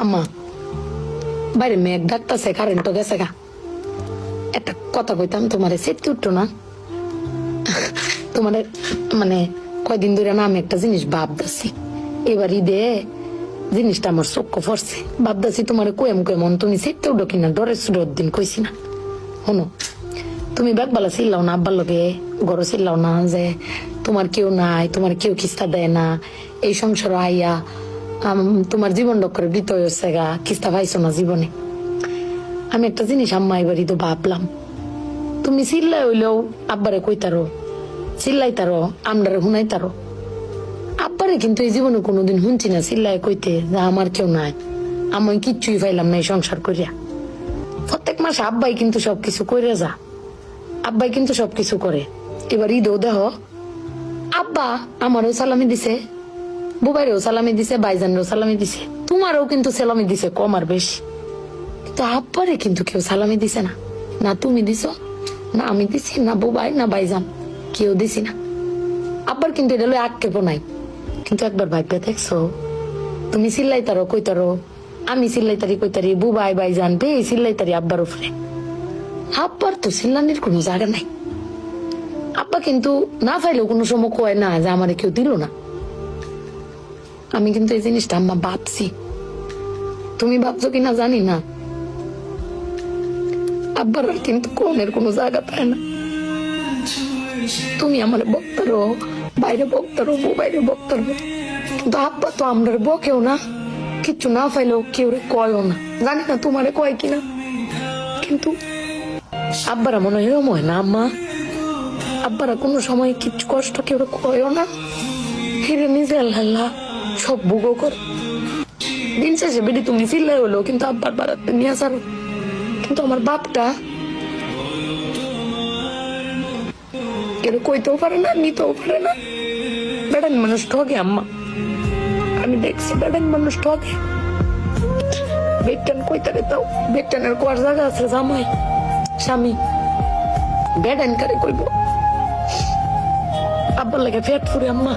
আম্মা বাইরে মেঘ ডাকতেছে, কারেন্ট তো গেছে গা। একটা কথা কইতাম, তোমার সেটকে উঠতো না? তোমার মানে কয়দিন ধরে না আমি একটা জিনিস ভাবতেছি, এবার ঈদে জিনিসটা আমার চোখ পড়ছে। ভাবতেছি তোমার কেমন তুমি সেটকে উঠো কিনা, ডরের সুরের দিন কইছি না। শোনো, তুমি বেগবালা চিল্লাও না, আব্বার লগে গড় চিল্লাও না যে তোমার কেউ নাই, তোমার কেউ কিস্তা দেয় না, এই সংসার আইয়া তোমার জীবন ডক্করে দিত হয়েছে গা, কিস্তা পাইছো না জীবনে। আমি একটা জিনিস আম্মা এবারই তো ভাবলাম, তুমি চিল্লাই হইলেও আব্বারে কইতারো, চিল্লাইতারো, আমরারে শুনাইতারো। আব্বারে কিন্তু এই জীবনে কোনোদিন শুনছি না চিল্লাই কইতে যে আমার কেউ নাই, আমি কিচ্ছুই পাইলাম না এই সংসার করিয়া। প্রত্যেক মাসে আব্বাই কিন্তু সবকিছু করে যা, আব্বাই কিন্তু সবকিছু করে। এবার ঈদেও দেহ আব্বা আমারও সালামি দিছে, বুবাইরেও সালামি দিছে, ভাইজানেরও সালামি দিছে, তোমারও কিন্তু সালামি দিছে কম আর বেশি। কিন্তু আব্বারে কিন্তু কেউ সালামি দিছে না, না তুমি দিছ, না আমি দিছি, না বুবাই, না ভাইজান, কেউ দিছি না। আব্বার কিন্তু এটা লই আক্ষেপ নাই। কিন্তু একবার ভাইবে দেখছো, তুমি চিল্লাইতারো কইতারো, আমি চিল্লাইতারি কইতারি, বুবাই ভাইজান বে চিল্লাইতারি আব্বার উপরে। আব্বার তো চিল্লানির কোনো জায়গা নাই। আব্বা কিন্তু না পাইলেও কোনো সময় কয় না যে আমারে কেউ দিল না। আমি কিন্তু এই জিনিসটা আম্মা ভাবছি, তুমি ভাবছো কিনা জানি না। আব্বার কিন্তু কোনের কোনো জায়গা পায় না। তুমি আমার বক্তারো, বাইরে বক্তারো, বাইরে বক্তারো, কিন্তু আব্বা তো আমরা বকেও না, কিচ্ছু না পাইলেও কেউ কয়ও না। জানি না তোমারে কয় কিনা, কিন্তু আব্বারা মনে হয় এরম হয় না আম্মা? আব্বারা কোনো সময় কিচ্ছু কষ্ট কেউ কয়ও না, ফিরে নিজে আল্লাহ সব ভোগও কর। দিন শেষে বেরি তুমি চিল্লাই হলো, কিন্তু আব্বার বাড়াতে নিয়ে আসার। কিন্তু আমার বাপটা কেউ কইতেও পারে না, নিতেও পারে না। বেড়ান মানুষ ঠকে আম্মা, আমি দেখছি বেড়ান মানুষ ঠকে। বেটান কইতারে তাও বেটানের কোয়ার জায়গা আছে, জামাই স্বামী বেড়ান কারে কইব। আব্বার লাগে পেট ফুরে আম্মা।